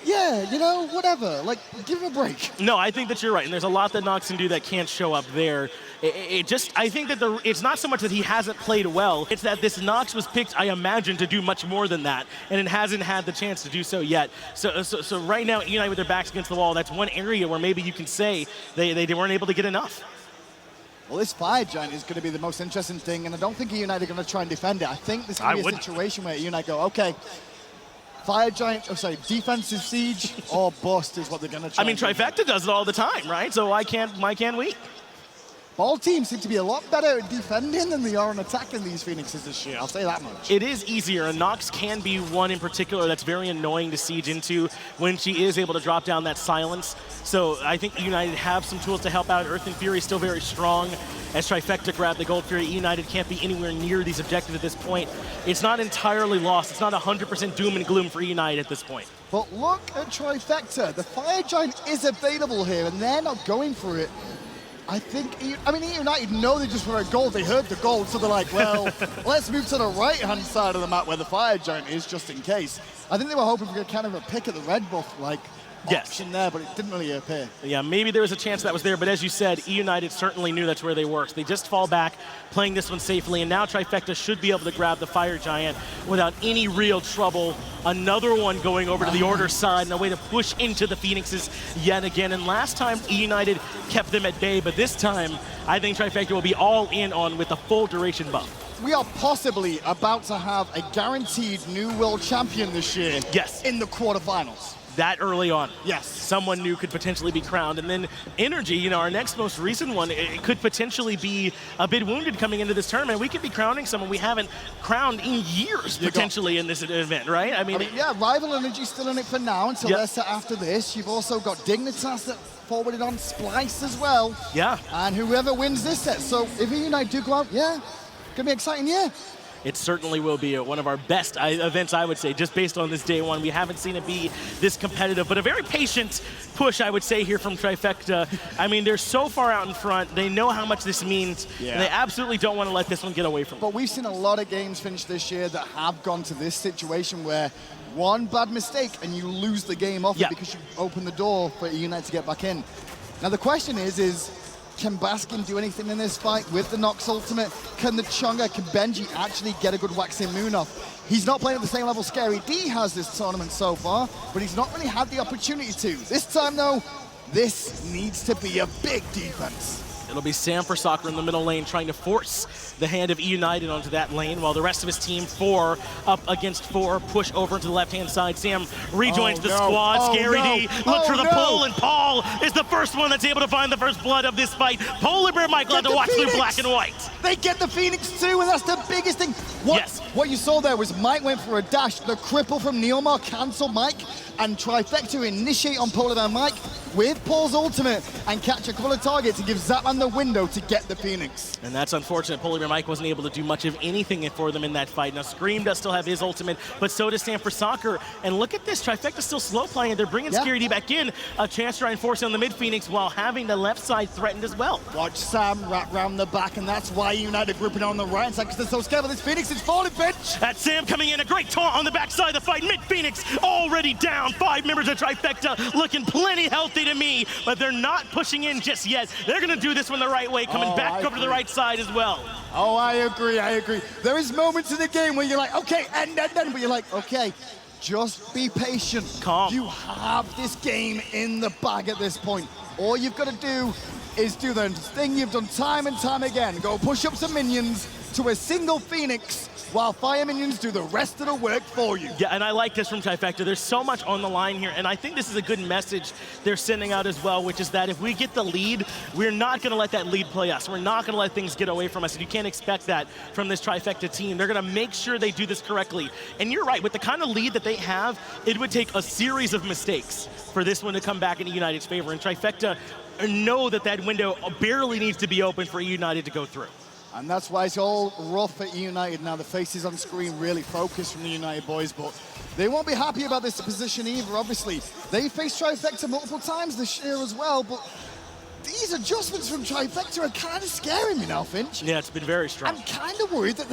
yeah, you know, whatever. Like, give him a break. No, I think that you're right, and there's a lot that Nox can do that can't show up there. I think that it's not so much that he hasn't played well, it's that this Nox was picked, I imagine, to do much more than that, and it hasn't had the chance to do so yet. So right now, eUnited with their backs against the wall, that's one area where maybe you can say they weren't able to get enough. Well, this Fire Giant is going to be the most interesting thing, and I don't think eUnited are going to try and defend it. I think this is going to be a situation where eUnited go, okay, Fire Giant, defensive siege or bust is what they're going to try. I mean, Trifecta does it all the time, right? So why can't we? All teams seem to be a lot better at defending than they are on attacking these Phoenixes this year, I'll say that much. It is easier, and Nox can be one in particular that's very annoying to siege into when she is able to drop down that silence. So I think eUnited have some tools to help out. Earth and Fury is still very strong. As Trifecta grab the Gold Fury, eUnited can't be anywhere near these objectives at this point. It's not entirely lost. It's not 100% doom and gloom for eUnited at this point. But look at Trifecta. The Fire Giant is available here, and they're not going for it. I think, eUnited know they just want a gold. They heard the gold, so they're like, well, let's move to the right-hand side of the map where the Fire Giant is, just in case. I think they were hoping for kind of a pick at the red buff, option there, but it didn't really appear. Yeah, maybe there was a chance that was there, but as you said, eUnited certainly knew that's where they worked. They just fall back, playing this one safely, and now Trifecta should be able to grab the Fire Giant without any real trouble. Another one going over to the Order side and a way to push into the Phoenixes yet again. And last time, eUnited kept them at bay, but this time, I think Trifecta will be all in on with the full duration buff. We are possibly about to have a guaranteed new world champion this year. Yes. In the quarterfinals. That early on. Yes. Someone new could potentially be crowned. And then Energy, our next most recent one, it could potentially be a bit wounded coming into this tournament. We could be crowning someone we haven't crowned in years, potentially, in this event, right? I mean, yeah, Rival Energy's still in it for now until they're set after this. You've also got Dignitas that forwarded on Splice as well. Yeah. And whoever wins this set. So if eUnited do go out, yeah, gonna be exciting, yeah. It certainly will be one of our best events, I would say, just based on this day one. We haven't seen it be this competitive, but a very patient push, I would say, here from Trifecta. I mean, they're so far out in front. They know how much this means, and they absolutely don't want to let this one get away from them. But we've seen a lot of games finish this year that have gone to this situation where one bad mistake and you lose the game off it because you open the door for eUnited to get back in. Now, the question is can Baskin do anything in this fight with the Nox ultimate? Can the Chang'e, can Benji actually get a good waxing moon off? He's not playing at the same level Scary D has this tournament so far, but he's not really had the opportunity to. This time though, this needs to be a big defense. It'll be Sam for Soccer in the middle lane trying to force the hand of eUnited onto that lane while the rest of his team, 4 up against 4, push over to the left-hand side. Sam rejoins the squad. Scary D looks for the pull, and Paul is the first one that's able to find the first blood of this fight. PolarBearMike allowed to watch through black and white. They get the Phoenix too, and that's the biggest thing. What you saw there was Mike went for a dash. The cripple from NeiruMah canceled Mike, and Trifecta initiate on PolarBearMike with Paul's ultimate and catch a couple of targets and give Zapman the window to get the Phoenix. And that's unfortunate. PolarBearMike wasn't able to do much of anything for them in that fight. Now, Scream does still have his ultimate, but so does Sam for Soccer. And look at this. Trifecta's still slow playing. They're bringing Scary D back in. A chance to try and force it on the mid Phoenix while having the left side threatened as well. Watch Sam wrap round the back, and that's why eUnited grouping on the right side because they're so scared of this Phoenix. It's falling, Bench. That's Sam coming in. A great taunt on the backside of the fight. Mid Phoenix already down. 5 members of Trifecta looking plenty healthy to me, but they're not pushing in just yet. They're going to do this one the right way, coming back over to the right side as well. Oh, I agree. There is moments in the game where you're like, okay, and but you're like, okay, just be patient. Calm. You have this game in the bag at this point. All you've got to do is do the thing you've done time and time again. Go push up some minions, to a single Phoenix while Fire Minions do the rest of the work for you. Yeah, and I like this from Trifecta. There's so much on the line here, and I think this is a good message they're sending out as well, which is that if we get the lead, we're not going to let that lead play us. We're not going to let things get away from us, and you can't expect that from this Trifecta team. They're going to make sure they do this correctly. And you're right, with the kind of lead that they have, it would take a series of mistakes for this one to come back in eUnited's favor, and Trifecta know that that window barely needs to be open for eUnited to go through. And that's why it's all rough at eUnited now. The faces on screen really focused from the United boys, but they won't be happy about this position either, obviously. They faced Trifecta multiple times this year as well, but these adjustments from Trifecta are kind of scaring me now, Finch. Yeah, it's been very strong. I'm kind of worried that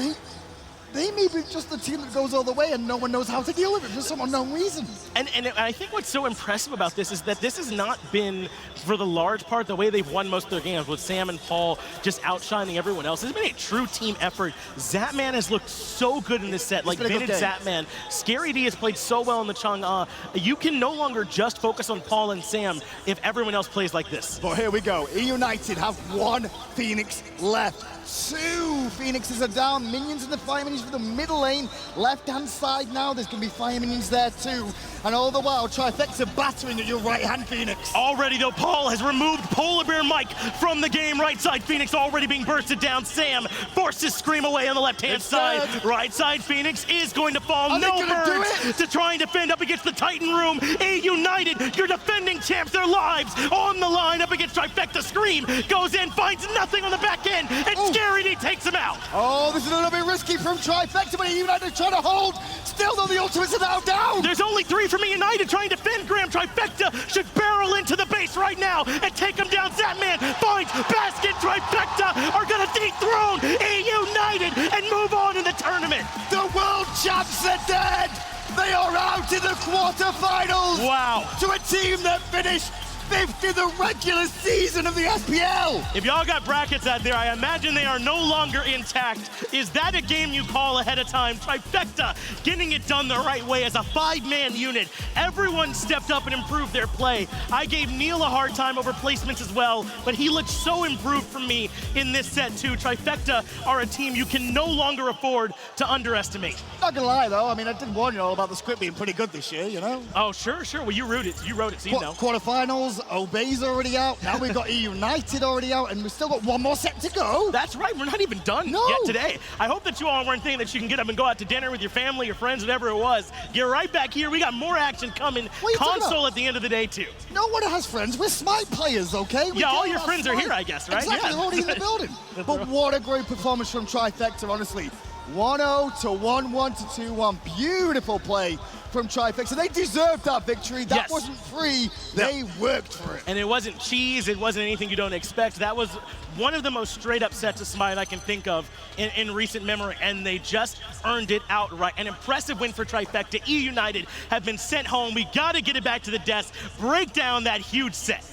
they may be just the team that goes all the way and no one knows how to deal with it for some unknown reason. And I think what's so impressive about this is that this has not been, for the large part, the way they've won most of their games, with Sam and Paul just outshining everyone else. It's been a true team effort. Zapman has looked so good in this set, like vintage Zapman. Scary D has played so well in the Chang'e. You can no longer just focus on Paul and Sam if everyone else plays like this. But here we go. eUnited have one Phoenix left. 2 Phoenixes are down. Minions in the Fire Minions for the middle lane. Left-hand side now. There's going to be Fire Minions there too. And all the while, Trifecta battering at your right-hand Phoenix. Already, though, Paul has removed PolarBearMike from the game. Right side Phoenix already being bursted down. Sam forces Scream away on the left-hand side. Dead. Right side Phoenix is going to fall. Are No they gonna do birds it? to try and defend up against the Titan room. eUnited, your defending champs, their lives on the line up against Trifecta. Scream goes in, finds nothing on the back end, and Scary D takes him out. Oh, this is a little bit risky from Trifecta, but eUnited trying to hold. Still, though, the ultimates are now down. There's only 3 from eUnited trying to defend Graham. Trifecta should barrel into the base right now and take him down. Zapman finds Baskin. Trifecta are going to dethrone eUnited and move on in the tournament. The world champs are dead. They are out in the quarterfinals. Wow. To a team that finished 5th in the regular season of the SPL. If y'all got brackets out there, I imagine they are no longer intact. Is that a game you call ahead of time? Trifecta getting it done the right way as a 5-man unit. Everyone stepped up and improved their play. I gave Neil a hard time over placements as well, but he looked so improved from me in this set too. Trifecta are a team you can no longer afford to underestimate. Not gonna lie though, I mean, I did warn you all about the script being pretty good this year, you know? Oh, sure. Well, you wrote it, so you know. Quarterfinals, Obey's already out. Now we've got eUnited already out, and we've still got one more set to go. That's right. We're not even done yet today. I hope that you all weren't thinking that you can get up and go out to dinner with your family, your friends, whatever it was. Get right back here. We got more action coming. Console at the end of the day, too. No one has friends. We're Smite players, okay? Yeah, all your friends are here, I guess, right? Exactly. Yeah. They're already in the building. But what a great performance from Trifecta, honestly. 1-0 to 1-1 to 2-1. Beautiful play from Trifecta. They deserved that victory. That wasn't free. They worked for it. And it wasn't cheese. It wasn't anything you don't expect. That was one of the most straight-up sets of Smite I can think of in recent memory, and they just earned it outright. An impressive win for Trifecta. eUnited have been sent home. We got to get it back to the desk, break down that huge set.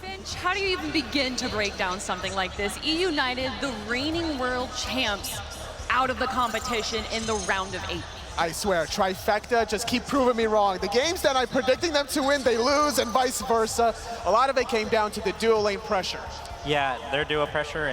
Finch, how do you even begin to break down something like this? eUnited, the reigning world champs, out of the competition in the round of 8. I swear, Trifecta just keep proving me wrong. The games that I'm predicting them to win, they lose, and vice versa. A lot of it came down to the dual lane pressure. Yeah, their duo pressure,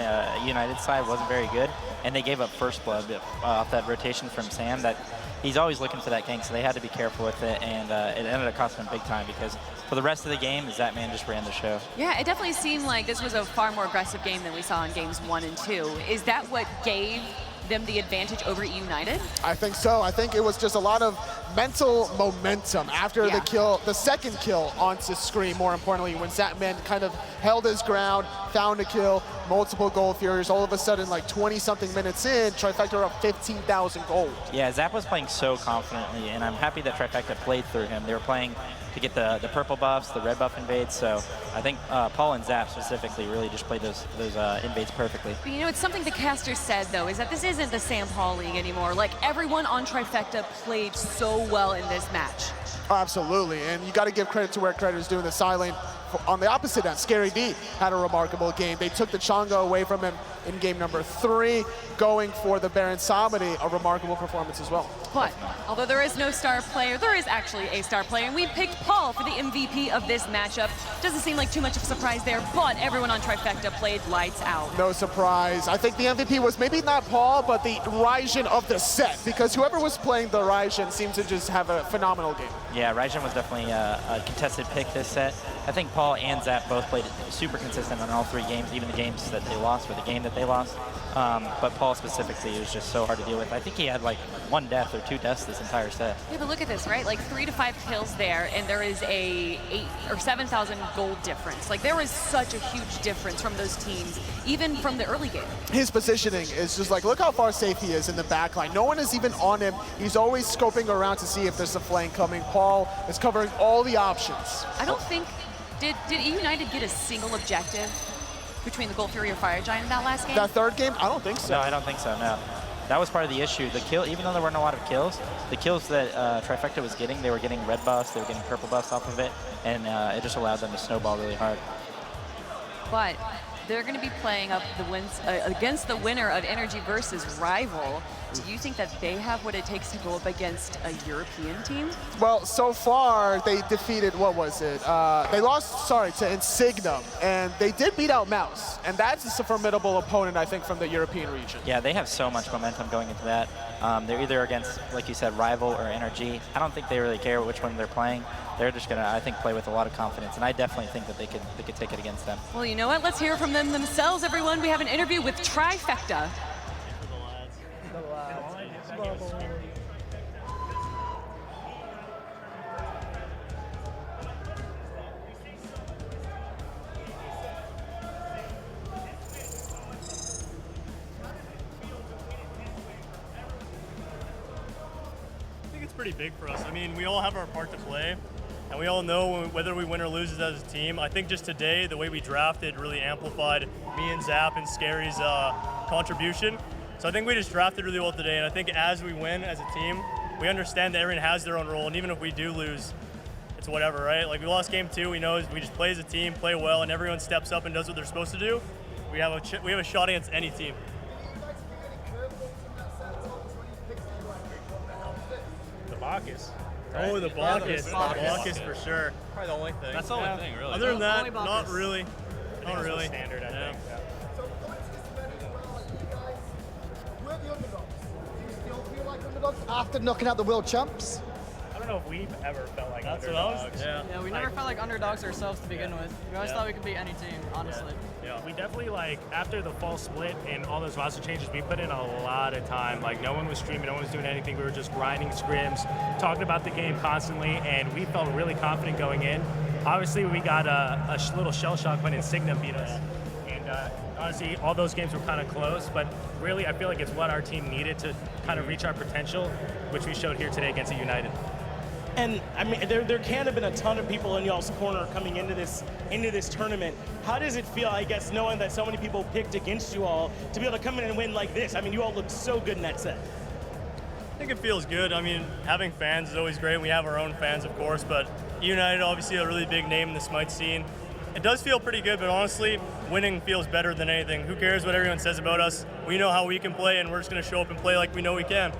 United side wasn't very good, and they gave up first blood off that rotation from Sam. That he's always looking for that gank, so they had to be careful with it, and it ended up costing them big time because for the rest of the game, Zapman just ran the show. Yeah, it definitely seemed like this was a far more aggressive game than we saw in games 1 and 2. Is that what gave them the advantage over eUnited? I think so. I think it was just a lot of mental momentum after the kill, the second kill onto Scream, more importantly, when Zapman kind of held his ground, found a kill, multiple gold Furious. All of a sudden, like 20-something minutes in, Trifecta are up 15,000 gold. Yeah, Zap was playing so confidently, and I'm happy that Trifecta played through him. They were playing to get the purple buffs, the red buff invades, so I think Paul and Zap specifically really just played those invades perfectly. But you know, it's something the caster said, though, is that this isn't the Sam Paul League anymore. Like, everyone on Trifecta played so well in this match. Oh, absolutely, and you got to give credit to where credit is due. The side lane on the opposite end, Scary D had a remarkable game. They took the Chang'e away from him in game number 3, going for the Baron Samedi, a remarkable performance as well. But although there is no star player, there is actually a star player, and we picked Paul for the MVP of this matchup. Doesn't seem like too much of a surprise there, but everyone on Trifecta played lights out. No surprise. I think the MVP was maybe not Paul, but the Raijin of the set, because whoever was playing the Raijin seemed to just have a phenomenal game. Yeah, Raijin was definitely a contested pick this set. I think Paul and Zap both played super consistent on all 3 games, even the games that they lost or the game that they lost. But Paul specifically, it was just so hard to deal with. I think he had like 1 death or 2 deaths this entire set. Yeah, but look at this, right? Like 3 to 5 kills there, and there is a 8 or 7,000 gold difference. Like there was such a huge difference from those teams, even from the early game. His positioning is just like, look how far safe he is in the back line. No one is even on him. He's always scoping around to see if there's a flank coming. Paul is covering all the options. I don't think, did eUnited get a single objective between the Gold Fury or Fire Giant in that last game? That 3rd game? I don't think so. No, I don't think so, no. That was part of the issue. The kill, even though there weren't a lot of kills, the kills that Trifecta was getting, they were getting red buffs, they were getting purple buffs off of it, and it just allowed them to snowball really hard. But they're going to be playing up the wins against the winner of Energy versus Rival. Do you think that they have what it takes to go up against a European team? Well, so far they defeated, what was it? They lost, sorry, to Insignum, and they did beat out Mouse, and that's a formidable opponent, I think, from the European region. Yeah, they have so much momentum going into that. They're either against, like you said, Rival or Energy. I don't think they really care which one they're playing. They're just gonna, I think, play with a lot of confidence, and I definitely think that they could take it against them. Well, you know what? Let's hear from them themselves, everyone. We have an interview with Trifecta. Pretty big for us. I mean, we all have our part to play, and we all know whether we win or lose as a team. I think just today, the way we drafted really amplified me and Zap and Scary's contribution. So I think we just drafted really well today, and I think as we win as a team, we understand that everyone has their own role, and even if we do lose, it's whatever, right? Like we lost game 2, we know we just play as a team, play well, and everyone steps up and does what they're supposed to do. We have a shot against any team. Bacchus. Right? Oh, the Bacchus. The Bacchus for sure. Probably the only thing. That's the only thing, really. Other than that, not really. Not really. Standard, I think. So going to this event as well, like you guys, we're the underdogs. Do you still feel like underdogs after knocking out the world champs? I don't know if we've ever felt like That's underdogs. what I was, yeah. Yeah, we never felt like underdogs ourselves to begin with. We always thought we could beat any team, honestly. Yeah. We definitely, like, after the fall split and all those roster changes, we put in a lot of time. Like, no one was streaming, no one was doing anything. We were just grinding scrims, talking about the game constantly, and we felt really confident going in. Obviously, we got a little shell shock when Insignia beat us. And honestly, all those games were kind of close, but really, I feel like it's what our team needed to kind of reach our potential, which we showed here today against eUnited. And I mean, there can't have been a ton of people in y'all's corner coming into this tournament. How does it feel, I guess, knowing that so many people picked against you all to be able to come in and win like this? I mean, you all looked so good in that set. I think it feels good. I mean, having fans is always great. We have our own fans, of course, but eUnited, obviously a really big name in the Smite scene. It does feel pretty good, but honestly, winning feels better than anything. Who cares what everyone says about us? We know how we can play, and we're just going to show up and play like we know we can.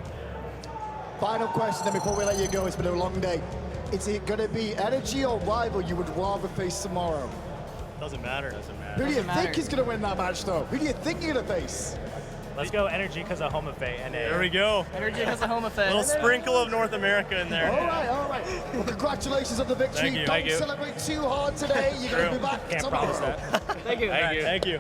Final question then before we let you go, it's been a long day. Is it going to be Energy or Rival you would rather face tomorrow? Doesn't matter. Who do you think is going to win that match though? Who do you think you're going to face? Let's go Energy because of home of fate. And there we go. Energy has a home A effect. little sprinkle of North America in there. All right. Well, congratulations on the victory. Thank you. Don't celebrate too hard today. You're going to be back Can't tomorrow. promise that. Thank you. Thank you.